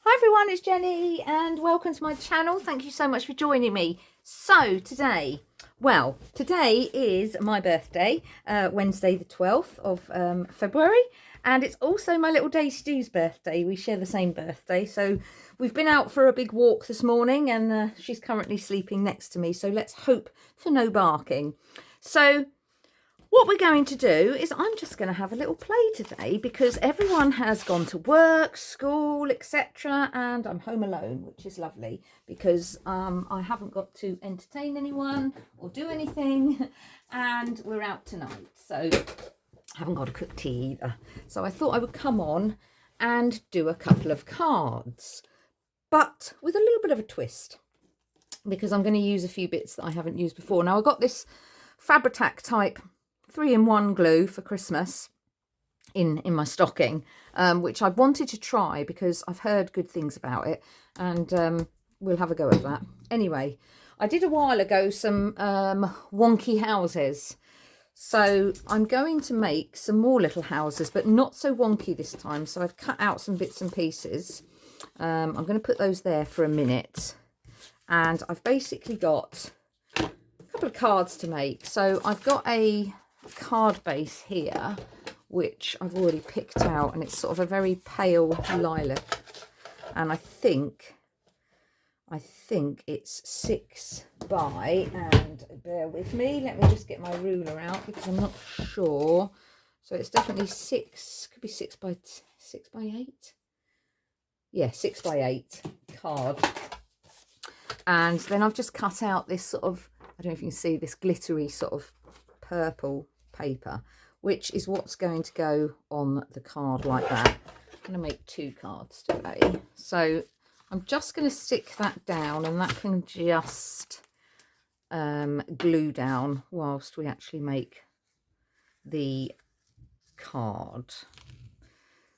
Hi everyone, it's Jenny and welcome to my channel. Thank you so much for joining me. So today is my birthday, Wednesday the 12th of February, and it's also my little Daisy Doo's birthday. We share the same birthday, so we've been out for a big walk this morning and she's currently sleeping next to me, so let's hope for no barking. So what we're going to do is I'm just going to have a little play today because everyone has gone to work, school, etc. and I'm home alone, which is lovely because I haven't got to entertain anyone or do anything and we're out tonight. So I haven't got to cook tea either. So I thought I would come on and do a couple of cards, but with a little bit of a twist because I'm going to use a few bits that I haven't used before. Now I got this Fabri-Tac type 3-in-1 glue for Christmas in my stocking, which I wanted to try because I've heard good things about it, and we'll have a go at that. Anyway, I did a while ago some wonky houses, so I'm going to make some more little houses, but not so wonky this time. So I've cut out some bits and pieces. I'm going to put those there for a minute, and I've basically got a couple of cards to make. So I've got a card base here which I've already picked out, and it's sort of a very pale lilac, and I think it's 6 by, and bear with me, let me just get my ruler out because I'm not sure. So it's definitely 6, could be 6 by 8. Yeah, 6 by 8 card. And then I've just cut out this sort of, I don't know if you can see, this glittery sort of purple paper, which is what's going to go on the card like that. I'm going to make 2 cards today. So I'm just going to stick that down, and that can just glue down whilst we actually make the card.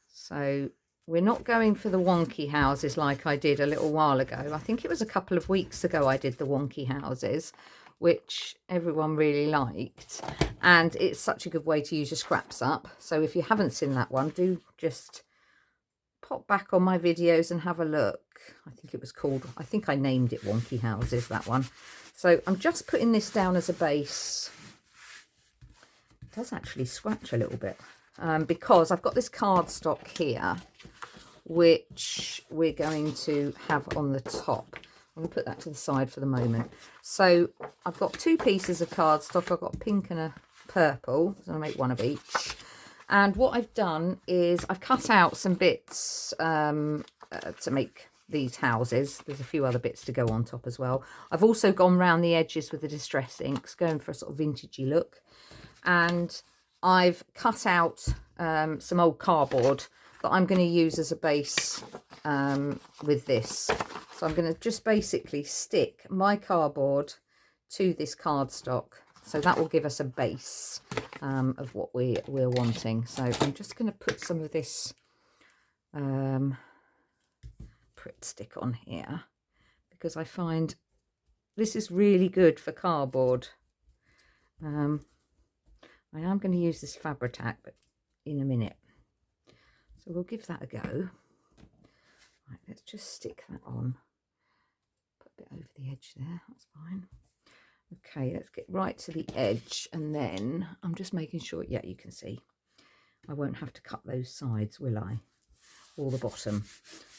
So we're not going for the wonky houses like I did a little while ago. I think it was a couple of weeks ago I did the wonky houses, which everyone really liked, and it's such a good way to use your scraps up. So if you haven't seen that one, do just pop back on my videos and have a look. I think it was called, I think I named it Wonky Houses, that one. So I'm just putting this down as a base. It does actually scratch a little bit because I've got this cardstock here which we're going to have on the top. I'm going to put that to the side for the moment. So I've got 2 pieces of cardstock. I've got pink and a purple. So I'm going to make one of each. And what I've done is I've cut out some bits to make these houses. There's a few other bits to go on top as well. I've also gone round the edges with the distress inks, going for a sort of vintagey look. And I've cut out some old cardboard that I'm going to use as a base with this. So I'm going to just basically stick my cardboard to this cardstock. So that will give us a base of what we're wanting. So I'm just going to put some of this Pritt stick on here because I find this is really good for cardboard. I am going to use this Fabri-Tac, but in a minute. So we'll give that a go. Right, let's just stick that on. Put a bit over the edge there, that's fine. Okay, let's get right to the edge, and then I'm just making sure, yeah, you can see. I won't have to cut those sides, will I? Or the bottom.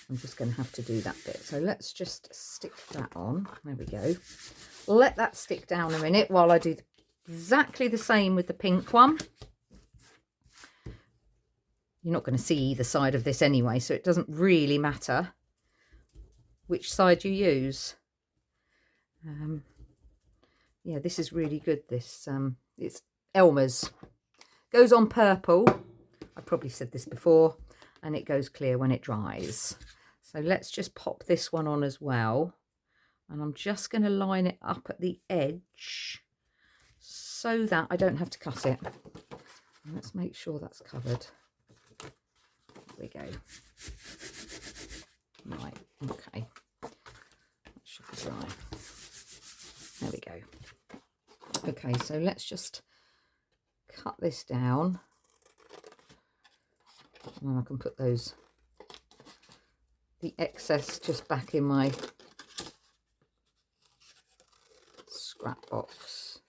I'm just going to have to do that bit. So let's just stick that on. There we go. Let that stick down a minute while I do exactly the same with the pink one. You're not going to see either side of this anyway, so it doesn't really matter which side you use. Yeah, this is really good. This it's Elmer's. Goes on purple. I probably said this before, and it goes clear when it dries. So let's just pop this one on as well, and I'm just going to line it up at the edge so that I don't have to cut it. And let's make sure that's covered. There we go. Right, okay. That should be dry. There we go. Okay, so let's just cut this down. And then I can put those the excess just back in my scrap box.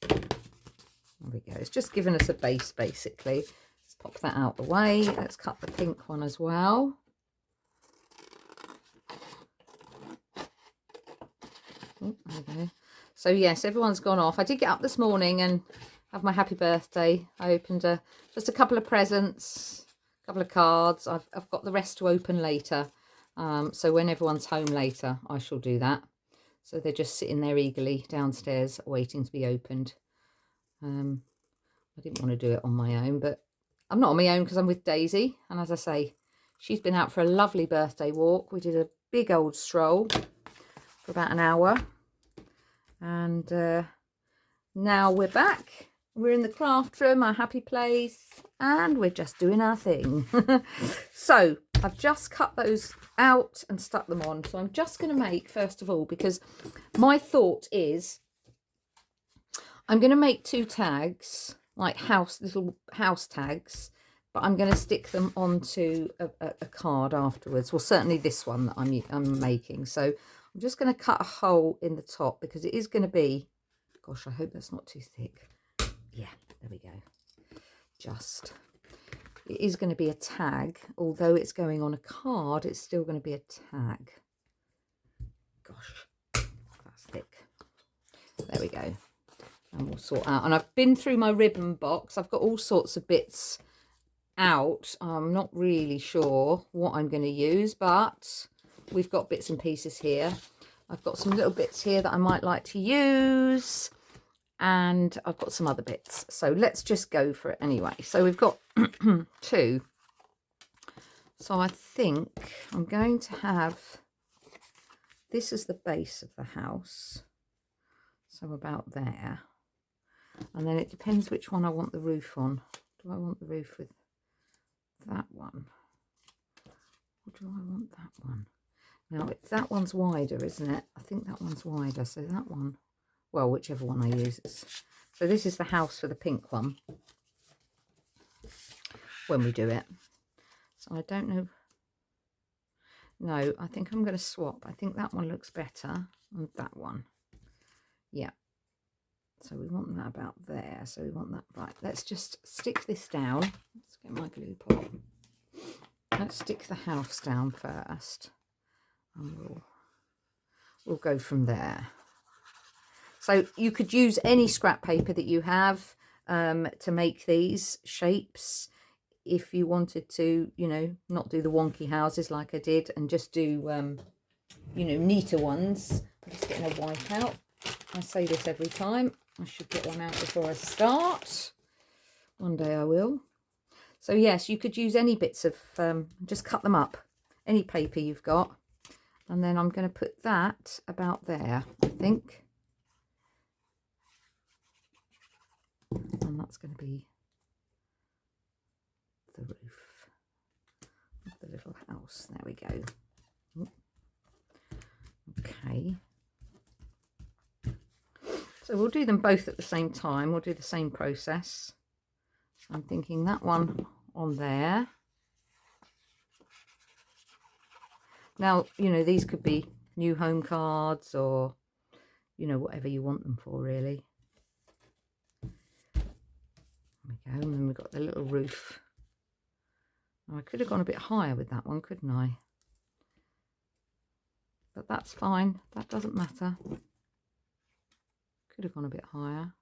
There we go. It's just giving us a base, basically. Let's pop that out the way. Let's cut the pink one as well. Oh, there we go. So yes, everyone's gone off. I did get up this morning and have my happy birthday. I opened just a couple of presents, a couple of cards. I've got the rest to open later. So when everyone's home later, I shall do that. So they're just sitting there eagerly downstairs waiting to be opened. I didn't want to do it on my own, but I'm not on my own because I'm with Daisy. And as I say, she's been out for a lovely birthday walk. We did a big old stroll for about an hour. And now we're back. We're in the craft room, our happy place, and we're just doing our thing. So I've just cut those out and stuck them on. So I'm just going to make, first of all, because my thought is I'm going to make 2 tags, like little house tags, but I'm going to stick them onto a card afterwards. Well, certainly this one that I'm making. So I'm just going to cut a hole in the top because it is going to be, gosh, I hope that's not too thick. Yeah, there we go. It is going to be a tag, although it's going on a card, it's still going to be a tag. Gosh, that's thick. There we go. And we'll sort out. And I've been through my ribbon box. I've got all sorts of bits out. I'm not really sure what I'm going to use, but we've got bits and pieces here. I've got some little bits here that I might like to use. And I've got some other bits. So let's just go for it anyway. So we've got 2. So I think I'm going to have, this is the base of the house. So about there. And then it depends which one I want the roof on. Do I want the roof with that one? Or do I want that one? Now, that one's wider, isn't it? I think that one's wider. So that one, well, whichever one I use. So this is the house for the pink one when we do it. So I don't know. No, I think I'm going to swap. I think that one looks better than that one. Yeah. So we want that about there. So we want that, right. Let's just stick this down. Let's get my glue pot. Let's stick the house down first. And we'll go from there. So you could use any scrap paper that you have to make these shapes. If you wanted to, you know, not do the wonky houses like I did and just do, you know, neater ones. I'm just getting a white out. I say this every time. I should get one out before I start. One day I will. So yes, you could use any bits of, just cut them up. Any paper you've got. And then I'm going to put that about there, I think. And that's going to be the roof of the little house. There we go. Okay. So we'll do them both at the same time. We'll do the same process. So I'm thinking that one on there. Now, you know, these could be new home cards or, you know, whatever you want them for, really. There we go. And then we've got the little roof. Now, I could have gone a bit higher with that one, couldn't I? But that's fine. That doesn't matter. Could have gone a bit higher.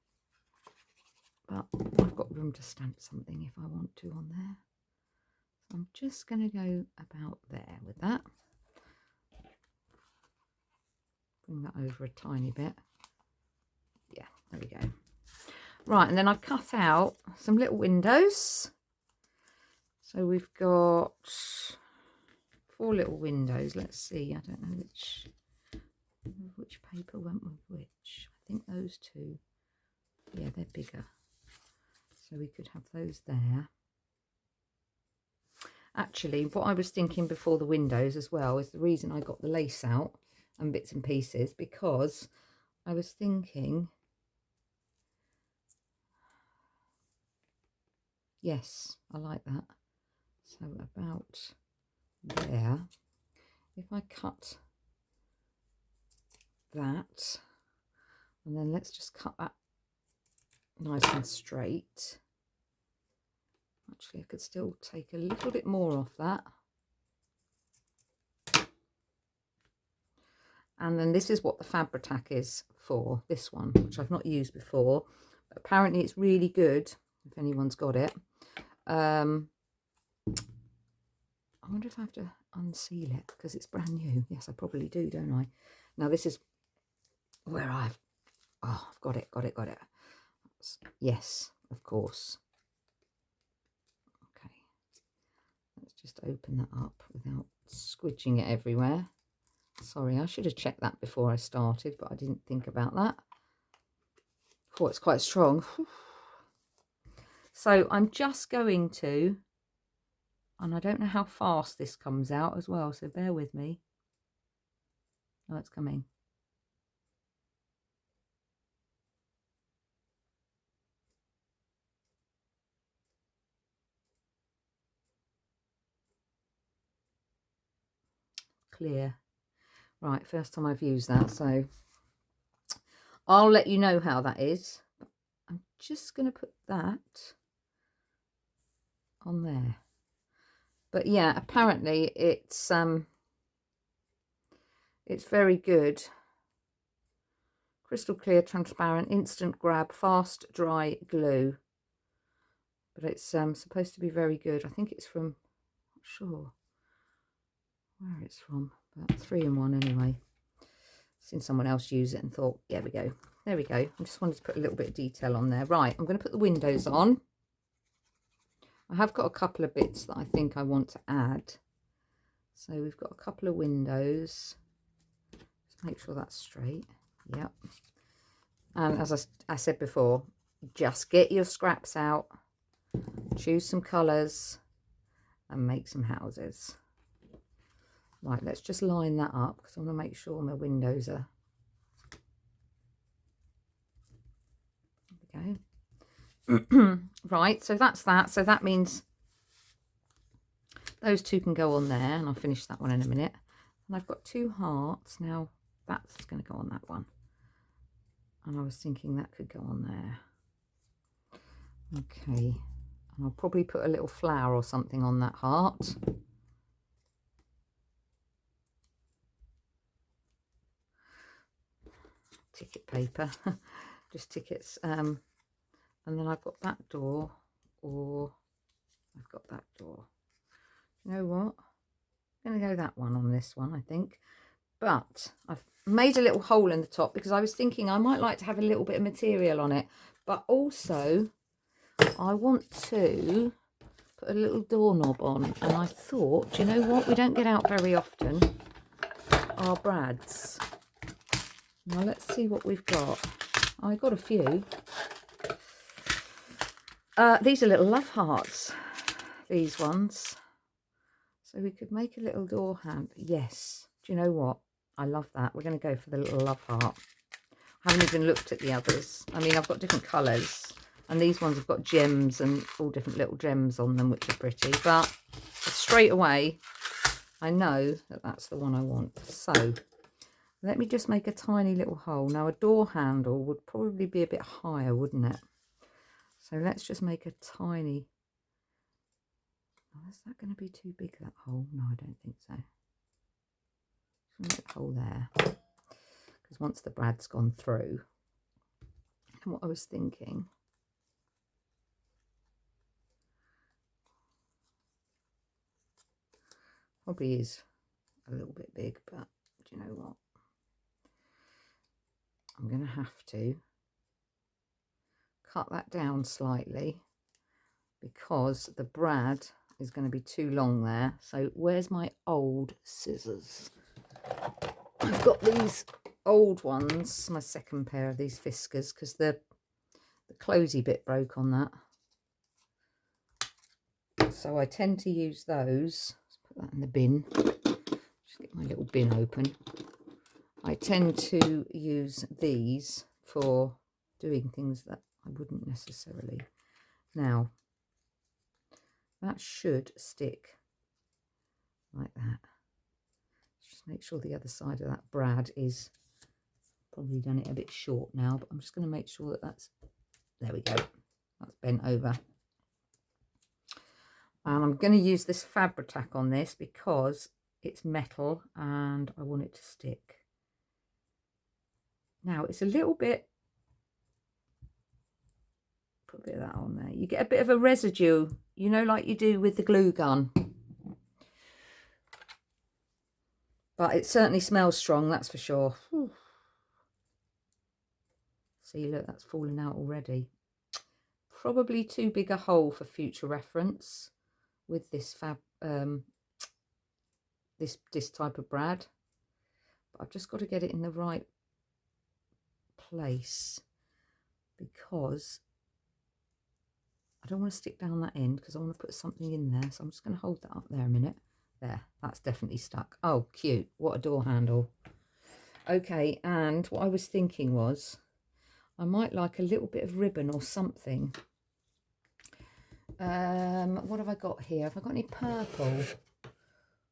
But I've got room to stamp something if I want to on there. So I'm just going to go about there with that. Bring that over a tiny bit. Yeah, there we go. Right, and then I've cut out some little windows. So we've got 4 little windows. Let's see, I don't know which paper went with which. I think those 2, yeah, they're bigger. So we could have those there. Actually, what I was thinking before the windows as well is the reason I got the lace out and bits and pieces, because I was thinking, Yes, I like that. So about there. If I cut that, and then let's just cut that nice and straight. Actually, I could still take a little bit more off that. And then this is what the Fabri-Tac is for, this one, which I've not used before. But apparently it's really good, if anyone's got it. I wonder if I have to unseal it, because it's brand new. Yes, I probably do, don't I? Now this is where I've got it. Yes, of course. Okay, let's just open that up without squidging it everywhere. Sorry, I should have checked that before I started, but I didn't think about that. Oh, it's quite strong. So I'm just going to, and I don't know how fast this comes out as well, so bear with me. Oh, it's coming. Clear. Right, first time I've used that, so I'll let you know how that is. I'm just going to put that on there. But yeah, apparently it's very good. Crystal clear, transparent, instant grab, fast dry glue. But it's supposed to be very good. I think it's from, not sure where it's from, but 3-in-1 anyway. Seen someone else use it and thought, there we go. There we go. I just wanted to put a little bit of detail on there. Right, I'm going to put the windows on. I have got a couple of bits that I think I want to add. So we've got a couple of windows. Just make sure that's straight. Yep. And as I said before, just get your scraps out, choose some colours and make some houses. Right, let's just line that up because I want to make sure my windows are... There we go. Right, so that's that. So that means those two can go on there, and I'll finish that one in a minute. And I've got 2 hearts. Now that's going to go on that one. And I was thinking that could go on there. Okay. And I'll probably put a little flower or something on that heart. Ticket paper. Just tickets. And then I've got that door, or I've got that door. You know what? I'm going to go that one on this one, I think. But I've made a little hole in the top because I was thinking I might like to have a little bit of material on it. But also, I want to put a little doorknob on. And I thought, do you know what? We don't get out very often. Our brads. Now, let's see what we've got. I got a few. These are little love hearts. These ones. So we could make a little door hand. Yes. Do you know what? I love that. We're going to go for the little love heart. I haven't even looked at the others. I mean, I've got different colours. And these ones have got gems and all different little gems on them, which are pretty. But straight away, I know that that's the one I want. So let me just make a tiny little hole. Now, a door handle would probably be a bit higher, wouldn't it? So let's just make a tiny... Oh, is that going to be too big, that hole? No, I don't think so. Just make a hole there. Because once the brad's gone through... And what I was thinking... Probably is a little bit big, but do you know what? I'm going to have to cut that down slightly because the brad is going to be too long there. So where's my old scissors? I've got these old ones, my second pair of these Fiskars, because the closey bit broke on that. So I tend to use those. Let's put that in the bin. Just get my little bin open. I tend to use these for doing things that I wouldn't necessarily. Now, That should stick like that. Just make sure the other side of that brad is, probably done it a bit short now, but I'm just going to make sure that that's, there we go, that's bent over. And I'm going to use this Fabri-Tac on this because it's metal and I want it to stick. Now it's a little bit, put a bit of that on there. You get a bit of a residue, you know, like you do with the glue gun. But it certainly smells strong, that's for sure. Whew. See, look, that's falling out already. Probably too big a hole for future reference with this this type of brad. But I've just got to get it in the right place because I don't want to stick down that end because I want to put something in there. So I'm just going to hold that up there a minute. There, that's definitely stuck. Oh, cute. What a door handle. Okay, and what I was thinking was I might like a little bit of ribbon or something. What have I got here? Have I got any purple?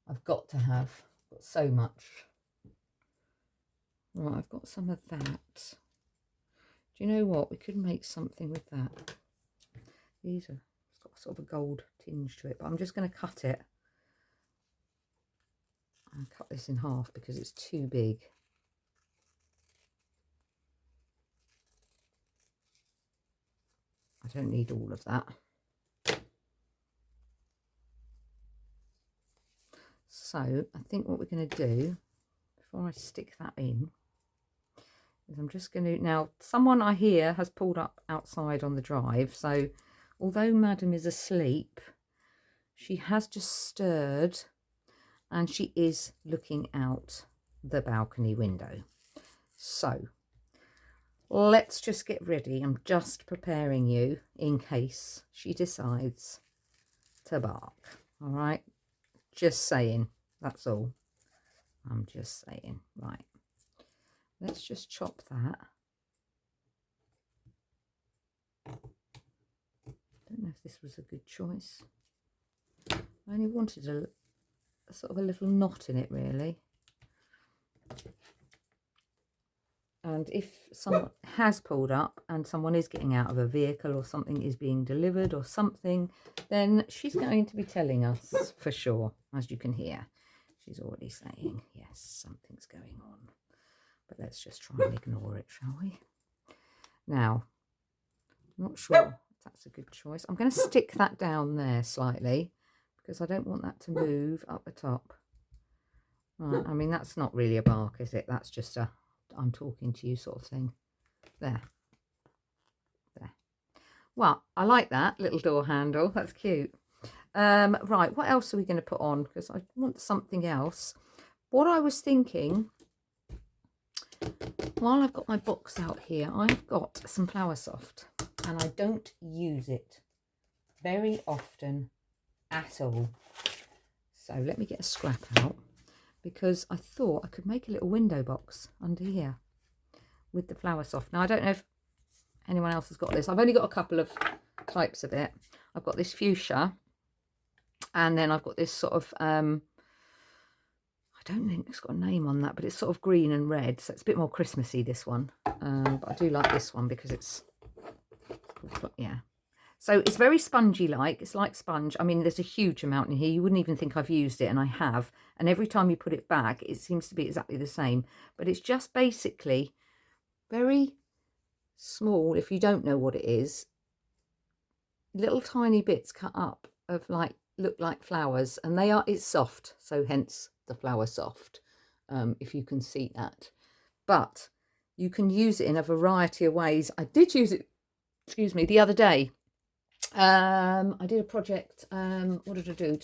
I've got to have. I've got so much. Right, I've got some of that. Do you know what? We could make something with that. These are, it's got sort of a gold tinge to it, but I'm just going to cut it. And cut this in half because it's too big. I don't need all of that. So I think what we're going to do before I stick that in is I'm just going to, now someone I hear has pulled up outside on the drive, so although Madam is asleep, she has just stirred and she is looking out the balcony window. So let's just get ready. I'm just preparing you in case she decides to bark. All right, just saying, that's all. I'm just saying. Right, let's just chop that. Don't know if this was a good choice. I only wanted a sort of a little knot in it, really. And if someone has pulled up and someone is getting out of a vehicle or something is being delivered or something, then she's going to be telling us for sure, as you can hear. She's already saying, yes, something's going on. But let's just try and ignore it, shall we? Now, I'm not sure if that's a good choice. I'm going to stick that down there slightly because I don't want that to move up the top. Right, I mean, that's not really a bark, is it? That's just a I'm talking to you sort of thing. There. Well, I like that little door handle. That's cute. Right, what else are we going to put on? Because I want something else. What I was thinking, while I've got my box out here, I've got some Flower Soft and I don't use it very often at all. So let me get a scrap out because I thought I could make a little window box under here with the Flower Soft. Now, I don't know if anyone else has got this. I've only got a couple of types of it. I've got this fuchsia and then I've got this sort of, I don't think it's got a name on that, but it's sort of green and red. So it's a bit more Christmassy, this one. But I do like this one because it's, yeah. So it's very spongy-like. It's like sponge. I mean, there's a huge amount in here. You wouldn't even think I've used it, and I have. And every time you put it back, it seems to be exactly the same. But it's just basically very small, if you don't know what it is, little tiny bits cut up of like, look like flowers. And they are, it's soft. So hence the Flower Soft, if you can see that. But you can use it in a variety of ways. I did use it, excuse me, the other day. I did a project. What did I do?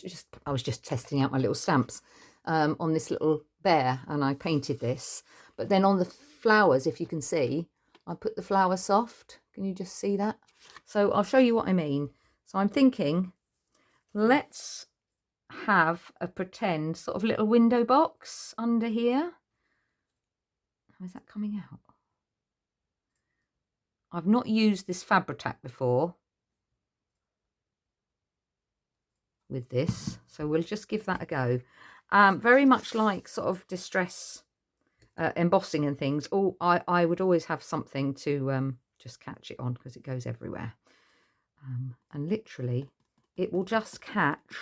I was just testing out my little stamps on this little bear, and I painted this. But then on the flowers, if you can see, I put the Flower Soft. Can you just see that? So I'll show you what I mean. So I'm thinking, let's have a pretend sort of little window box under here. How is that coming out? I've not used this Fabri-Tac before. with this, so we'll just give that a go. Very much like sort of distress embossing and things. I would always have something to just catch it on, because it goes everywhere. And literally it will just catch,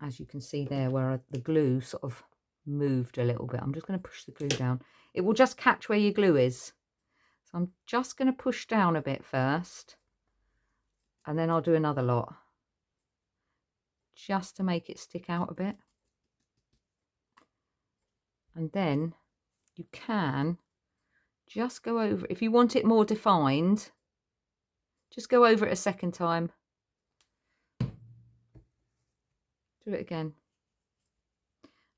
as you can see there where the glue sort of moved a little bit. I'm just going to push the glue down. It will just catch where your glue is. So I'm just going to push down a bit first, and then I'll do another lot just to make it stick out a bit. And then you can just go over, if you want it more defined, just go over it a second time. Do it again.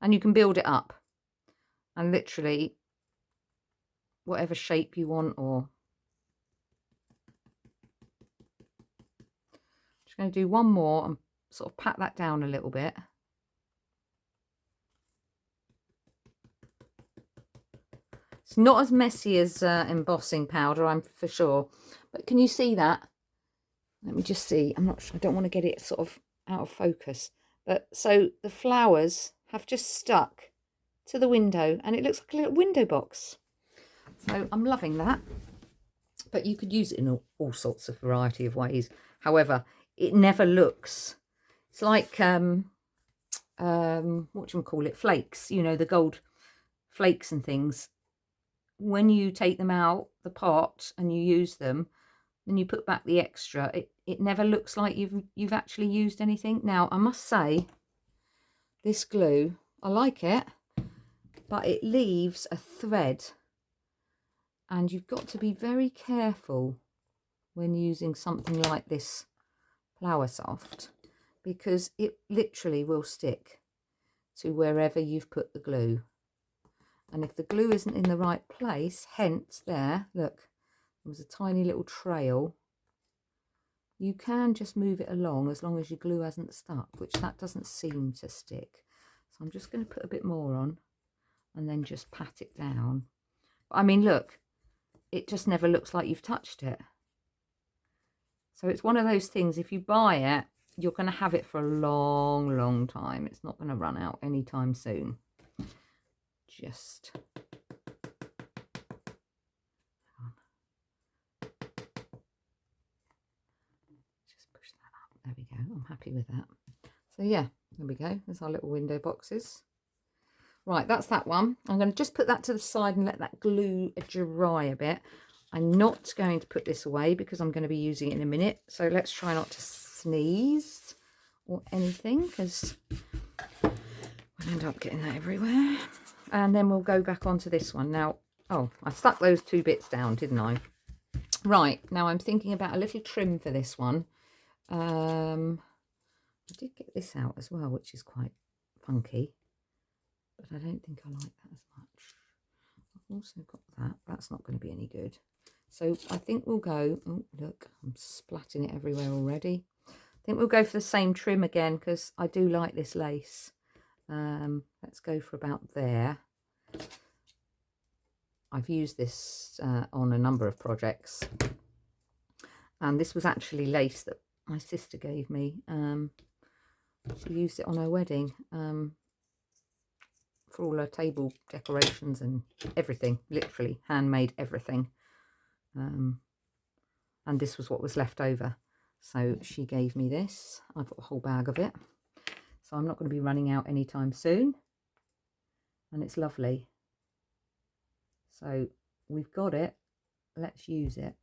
And you can build it up. And literally, whatever shape you want, or... Just going to do one more and sort of pat that down a little bit. It's not as messy as embossing powder, I'm for sure. But can you see that? Let me just see. I'm not sure. I don't want to get it sort of out of focus. But so the flowers have just stuck to the window, and it looks like a little window box. So I'm loving that. But you could use it in all sorts of variety of ways. However, it never looks... It's like, whatchamacallit, flakes. You know, the gold flakes and things. When you take them out the pot and you use them, and you put back the extra, it never looks like you've actually used anything. Now, I must say, this glue, I like it, but it leaves a thread, and you've got to be very careful when using something like this Flour Soft, because it literally will stick to wherever you've put the glue. And if the glue isn't in the right place, hence there, look, there was a tiny little trail. You can just move it along as long as your glue hasn't stuck, which that doesn't seem to stick. So I'm just going to put a bit more on and then just pat it down. I mean, look, it just never looks like you've touched it. So it's one of those things, if you buy it, you're going to have it for a long, long time. It's not going to run out anytime soon. Just push that up. There we go. I'm happy with that. So yeah, there we go. There's our little window boxes. Right, that's that one. I'm going to just put that to the side and let that glue dry a bit. I'm not going to put this away because I'm going to be using it in a minute. So let's try not to sneeze or anything, because we'll end up getting that everywhere. And then we'll go back onto this one. Now, oh, I stuck those two bits down, didn't I? Right, now I'm thinking about a little trim for this one. I did get this out as well, which is quite funky. But I don't think I like that as much. I've also got that. That's not going to be any good. So I think we'll go... Oh, look, I'm splatting it everywhere already. I think we'll go for the same trim again, because I do like this lace. Let's go for about there. I've used this on a number of projects, and this was actually lace that my sister gave me. She used it on her wedding for all her table decorations and everything, literally handmade everything. And this was what was left over, so she gave me this. I've got a whole bag of it. So I'm not going to be running out anytime soon. And it's lovely. So we've got it. Let's use it.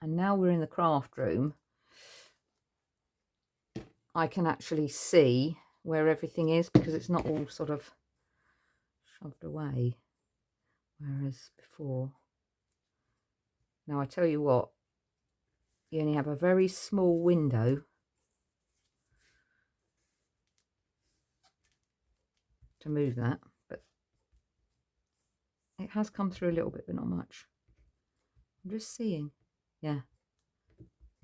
And now we're in the craft room. I can actually see where everything is, because it's not all sort of shoved away. Whereas before. Now I tell you what, you only have a very small window to move that, but it has come through a little bit, but not much. I'm just seeing. Yeah,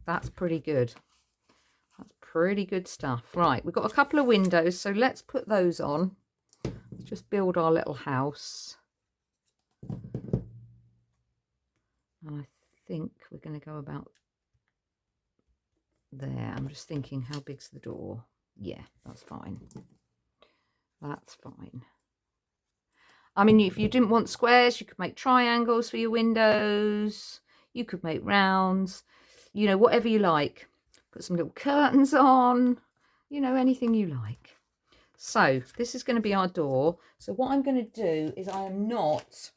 that's pretty good. That's pretty good stuff. Right, we've got a couple of windows, so let's put those on. Let's just build our little house. And I think we're going to go about there. I'm just thinking, how big's the door? Yeah, that's fine. That's fine. I mean, if you didn't want squares, you could make triangles for your windows. You could make rounds, you know, whatever you like. Put some little curtains on, you know, anything you like. So this is going to be our door. So what I'm going to do is I am not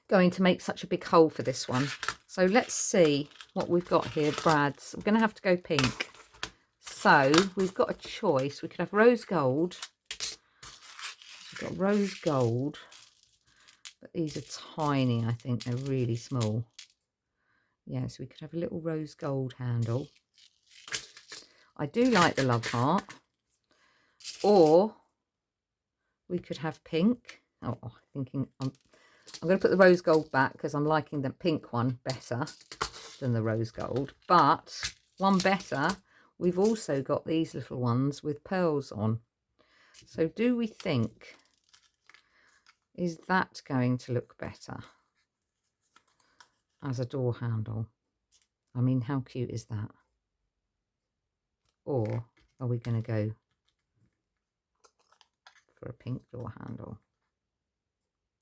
going to make such a big hole for this one. So let's see what we've got here, Brad's. We're going to have to go pink. So we've got a choice. We could have rose gold. We've got rose gold. But these are tiny, I think. They're really small. Yeah, so we could have a little rose gold handle. I do like the love heart. Or we could have pink. Oh, thinking I'm going to put the rose gold back because I'm liking the pink one better than the rose gold. But one better, we've also got these little ones with pearls on. So do we think, is that going to look better as a door handle? I mean, how cute is that? Or are we going to go for a pink door handle?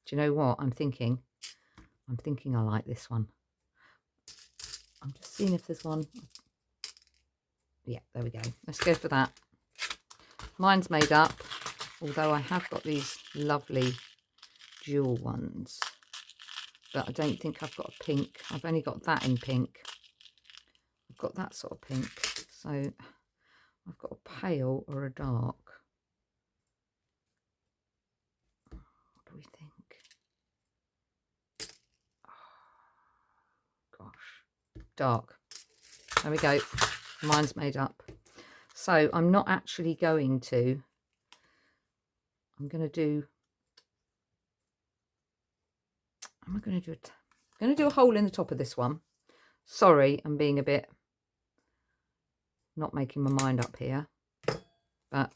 Do you know what I'm thinking? I'm thinking I like this one. I'm just seeing if there's one. Yeah, there we go. Let's go for that. Mine's made up, although I have got these lovely jewel ones. But I don't think I've got a pink. I've only got that in pink. I've got that sort of pink. So I've got a pale or a dark. What do we think? Oh, gosh. Dark. There we go. Mine's made up. So I'm not actually going to. I'm going to do. Am I going to do it? I'm going to do a hole in the top of this one. Sorry, I'm being a bit not making my mind up here, but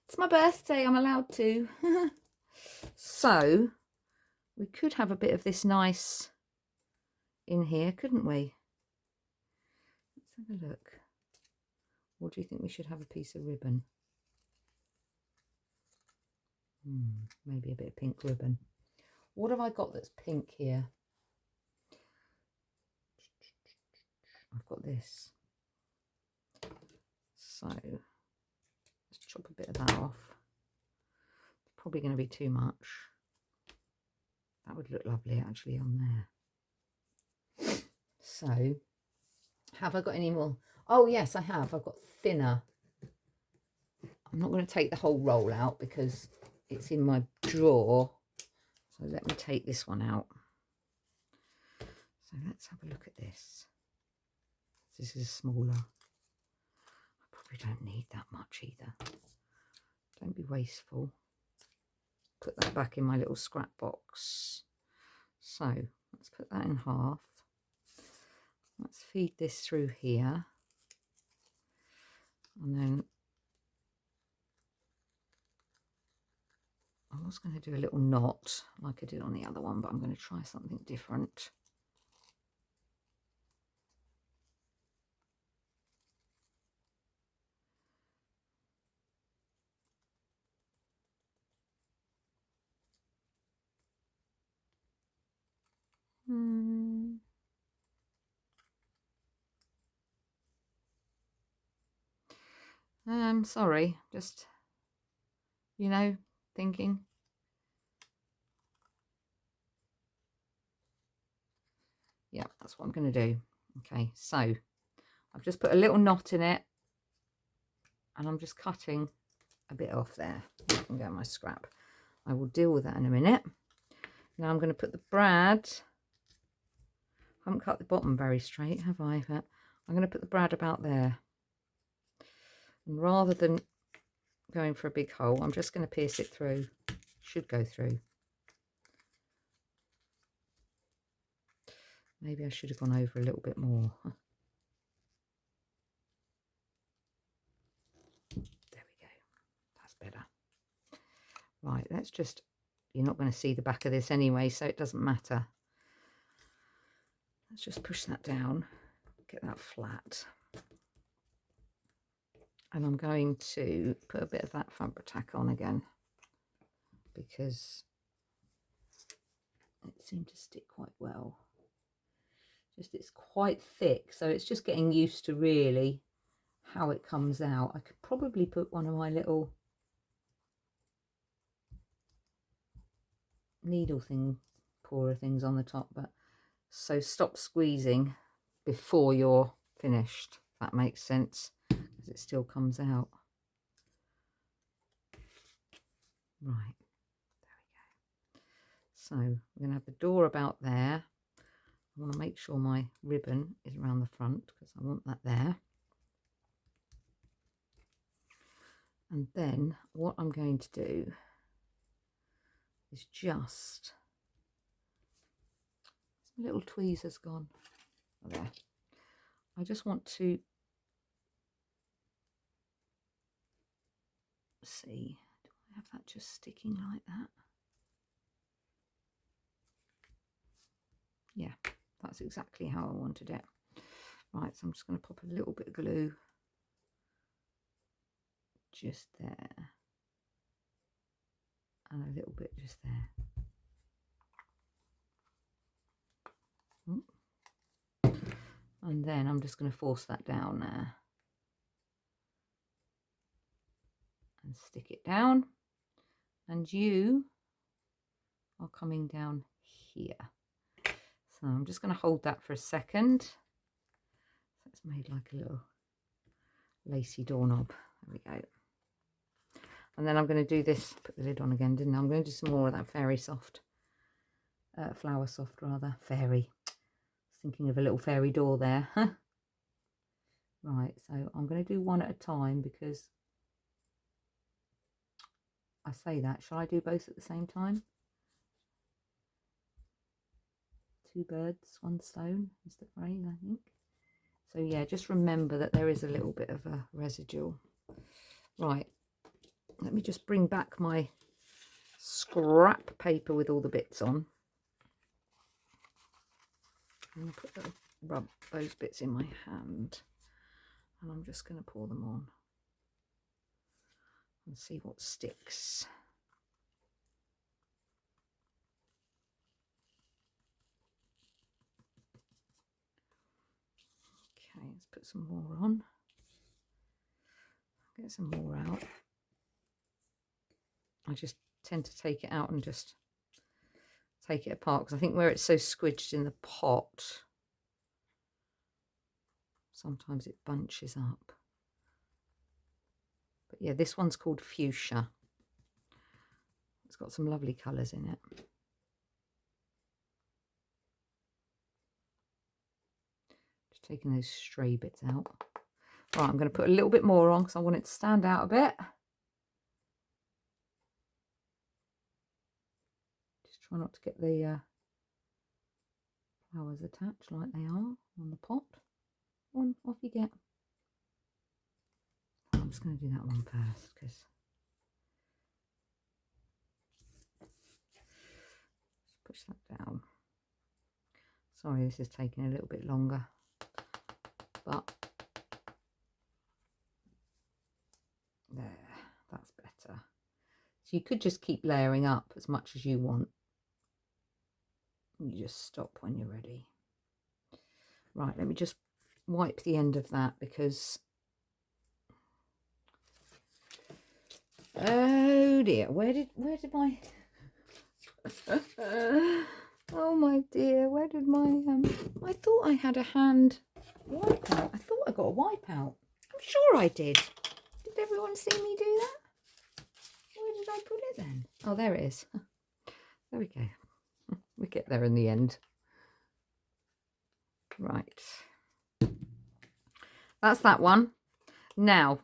it's my birthday. I'm allowed to. So we could have a bit of this nice in here, couldn't we? Let's have a look. Or do you think we should have a piece of ribbon? Maybe a bit of pink ribbon. What have I got that's pink here? I've got this. So let's chop a bit of that off. It's probably going to be too much. That would look lovely actually on there. So have I got any more? Oh yes, I have. I've got thinner. I'm not going to take the whole roll out because it's in my drawer. So let me take this one out. So let's have a look at this. This is smaller. I probably don't need that much either. Don't be wasteful. Put that back in my little scrap box. So let's put that in half. Let's feed this through here. And then I was going to do a little knot like I did on the other one, but I'm going to try something different. Sorry, just, you know, thinking. Yeah, that's what I'm going to do. Okay, so I've just put a little knot in it and I'm just cutting a bit off there. I can go in my scrap. I will deal with that in a minute. Now I'm going to put the brad. I haven't cut the bottom very straight, have I? But I'm going to put the brad about there. And rather than going for a big hole, I'm just going to pierce it through. Should go through. Maybe I should have gone over a little bit more. There we go. That's better. Right, let's just, you're not going to see the back of this anyway, so it doesn't matter. Let's just push that down. get that flat. And I'm going to put a bit of that Fabri-Tac on again because it seemed to stick quite well. Just it's quite thick, so it's just getting used to really how it comes out. I could probably put one of my little needle thing, pourer things on the top, but so stop squeezing before you're finished, if that makes sense, because it still comes out. Right, there we go. So we're going to have the door about there. I want to make sure my ribbon is around the front because I want that there. And then what I'm going to do is just, some little tweezers gone. Oh, there. I just want to see, do I have that just sticking like that? Yeah, that's exactly how I wanted it. Right, so I'm just going to pop a little bit of glue just there and a little bit just there. And then I'm just going to force that down there and stick it down, and you are coming down here. So I'm just going to hold that for a second. So it's made like a little lacy doorknob. There we go. And then I'm going to do this, put the lid on again, didn't I? I'm going to do some more of that Fairy Soft, Flower Soft rather, fairy. Thinking of a little fairy door there. Right, so I'm going to do one at a time because I say that. Shall I do both at the same time? Two birds, one stone is the phrase, I think. So yeah, just remember that there is a little bit of a residual. Right, let me just bring back my scrap paper with all the bits on. I'm going to rub those bits in my hand, and I'm just going to pour them on and see what sticks. Okay, let's put some more on. Get some more out. I just tend to take it out and just take it apart because I think where it's so squidged in the pot, sometimes it bunches up. But yeah, this one's called Fuchsia. It's got some lovely colours in it. Just taking those stray bits out. Right, I'm going to put a little bit more on because I want it to stand out a bit. Just try not to get the flowers attached like they are on the pot. On, off you get. I'm just going to do that one first because push that down. Sorry, this is taking a little bit longer, but there, that's better. So you could just keep layering up as much as you want. You just stop when you're ready. Right, let me just wipe the end of that because, oh dear, where did my oh my dear, where did my I thought I had a hand wipeout. I thought I got a wipeout. I'm sure I did. Did everyone see me do that? Where did I put it then? Oh, there it is. There we go. We get there in the end. Right. That's that one. Now,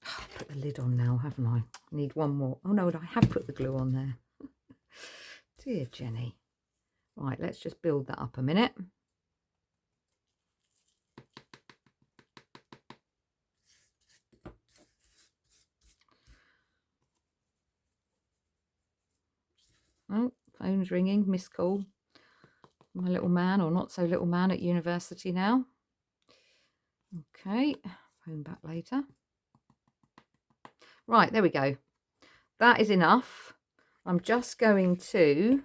I'll put the lid on now, haven't I? I need one more. Oh no, I have put the glue on there. Dear Jenny. Right, let's just build that up a minute. Oh, phone's ringing, missed call. My little man, or not so little man, at university now. Okay, phone back later. Right, there we go. That is enough. I'm just going to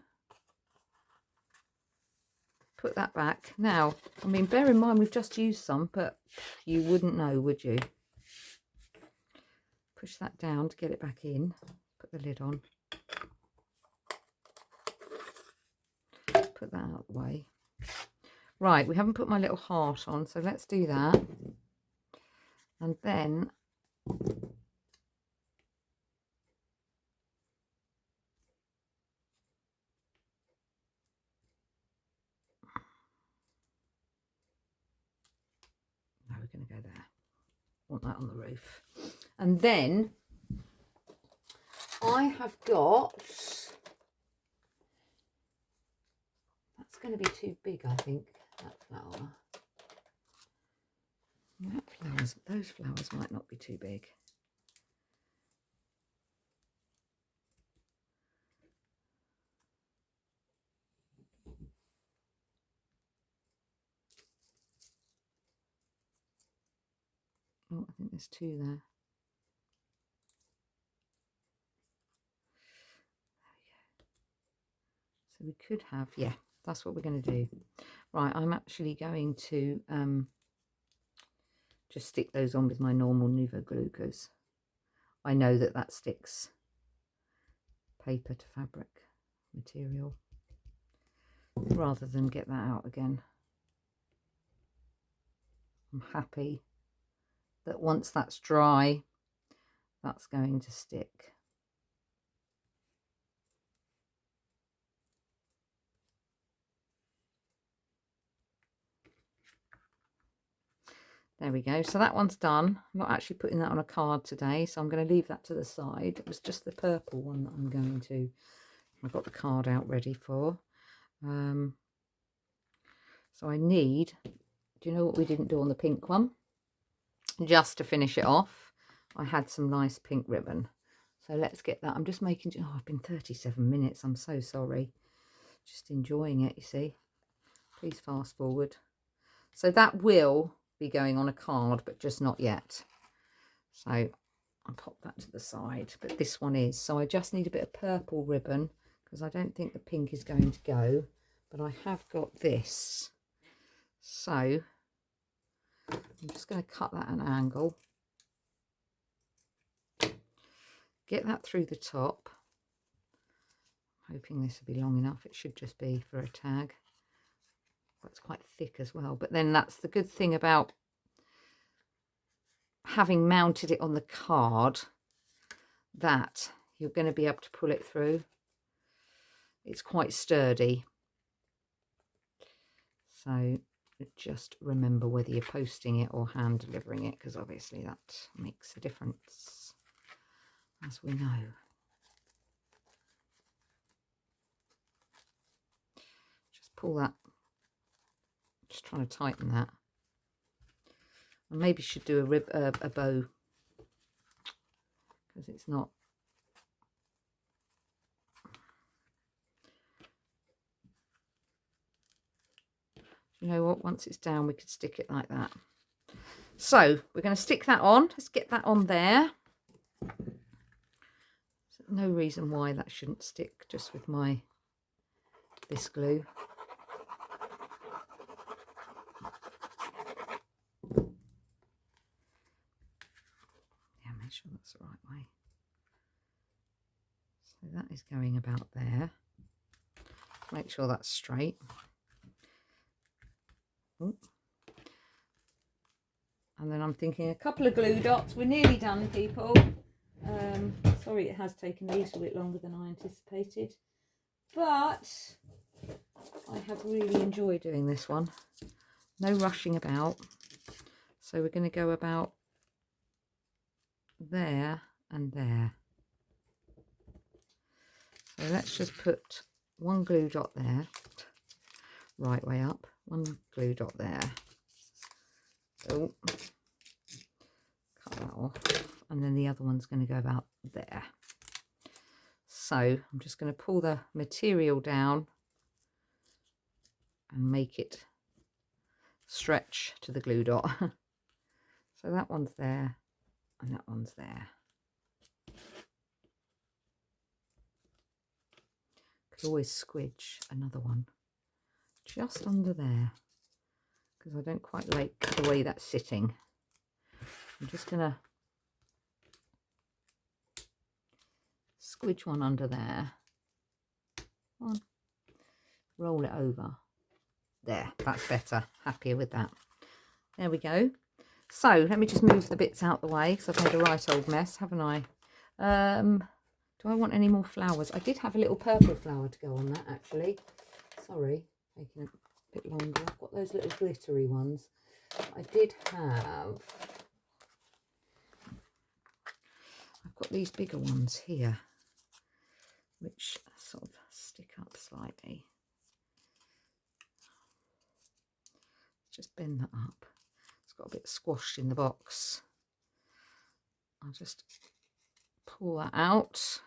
put that back. Now, I mean, bear in mind we've just used some, but you wouldn't know, would you? Push that down to get it back in. Put the lid on. Put that out of the way. Right, we haven't put my little heart on, so let's do that. And then no, we're going to go there. Want that on the roof. And then I have got, that's going to be too big, I think, that flower. Those flowers might not be too big. Oh, I think there's two there. So we could have, yeah, that's what we're going to do. Right, I'm actually going to just stick those on with my normal Nuvo glue because I know that that sticks paper to fabric material rather than get that out again. I'm happy that once that's dry, that's going to stick. There we go. So that one's done. I'm not actually putting that on a card today, so I'm going to leave that to the side. It was just the purple one that I'm going to. I've got the card out ready for. So I need, do you know what we didn't do on the pink one? Just to finish it off, I had some nice pink ribbon. So let's get that. I'm just making, oh, I've been 37 minutes. I'm so sorry. Just enjoying it, you see. Please fast forward. So that will be going on a card, but just not yet. So I'll pop that to the side, but this one is. So I just need a bit of purple ribbon because I don't think the pink is going to go, but I have got this. So I'm just going to cut that at an angle. Get that through the top. I'm hoping this will be long enough. It should just be for a tag. But it's quite thick as well. But then that's the good thing about having mounted it on the card, that you're going to be able to pull it through. It's quite sturdy. So just remember whether you're posting it or hand delivering it, because obviously that makes a difference, as we know. Just pull that, just trying to tighten that. I maybe should do a bow, because it's not. You know what, once it's down we could stick it like that. So we're going to stick that on. Let's get that on there. No reason why that shouldn't stick just with this glue. Yeah, make sure that's the right way. So that is going about there. Make sure that's straight. Ooh. And then I'm thinking a couple of glue dots. We're nearly done, people. Sorry it has taken a little bit longer than I anticipated, but I have really enjoyed doing this one. No rushing about. So we're going to go about there and there. So let's just put one glue dot there, right way up, one glue dot there. Oh, cut that off. And then the other one's going to go about there. So I'm just going to pull the material down and make it stretch to the glue dot. So that one's there and that one's there. Could always squidge another one just under there because I don't quite like the way that's sitting. I'm just going to squidge one under there. One. Roll it over. There, that's better. Happier with that. There we go. So let me just move the bits out the way because I've made a right old mess, haven't I? Do I want any more flowers? I did have a little purple flower to go on that, actually. Sorry, taking a bit longer. I've got those little glittery ones. I did have... I've got these bigger ones here, which sort of stick up slightly. Just bend that up. It's got a bit squashed in the box. I'll just pull that out.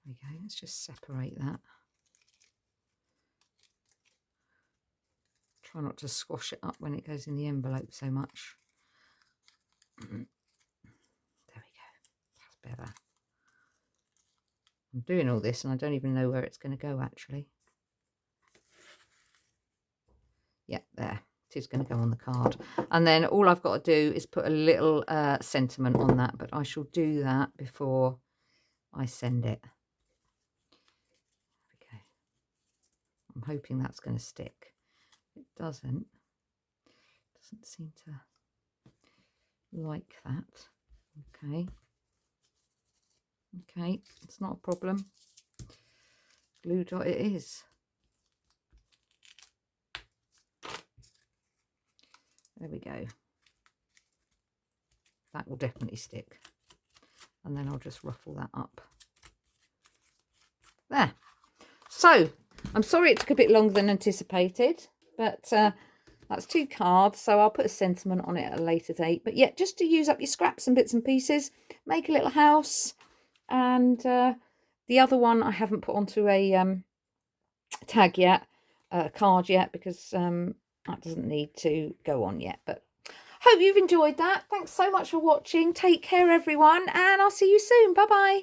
There we go. Let's just separate that. Try not to squash it up when it goes in the envelope so much. There we go. That's better. I'm doing all this and I don't even know where it's going to go actually. Yeah, there. It is going to go on the card. And then all I've got to do is put a little sentiment on that, but I shall do that before I send it. Okay. I'm hoping that's going to stick. If it doesn't seem to like that. Okay. Okay, it's not a problem. Glue dot it is. There we go. That will definitely stick. And then I'll just ruffle that up. There. So, I'm sorry it took a bit longer than anticipated, but that's 2 cards, so I'll put a sentiment on it at a later date. But yeah, just to use up your scraps and bits and pieces, make a little house. And the other one I haven't put onto a tag yet, card yet, because that doesn't need to go on yet. But hope you've enjoyed that. Thanks so much for watching. Take care, everyone, and I'll see you soon. Bye bye.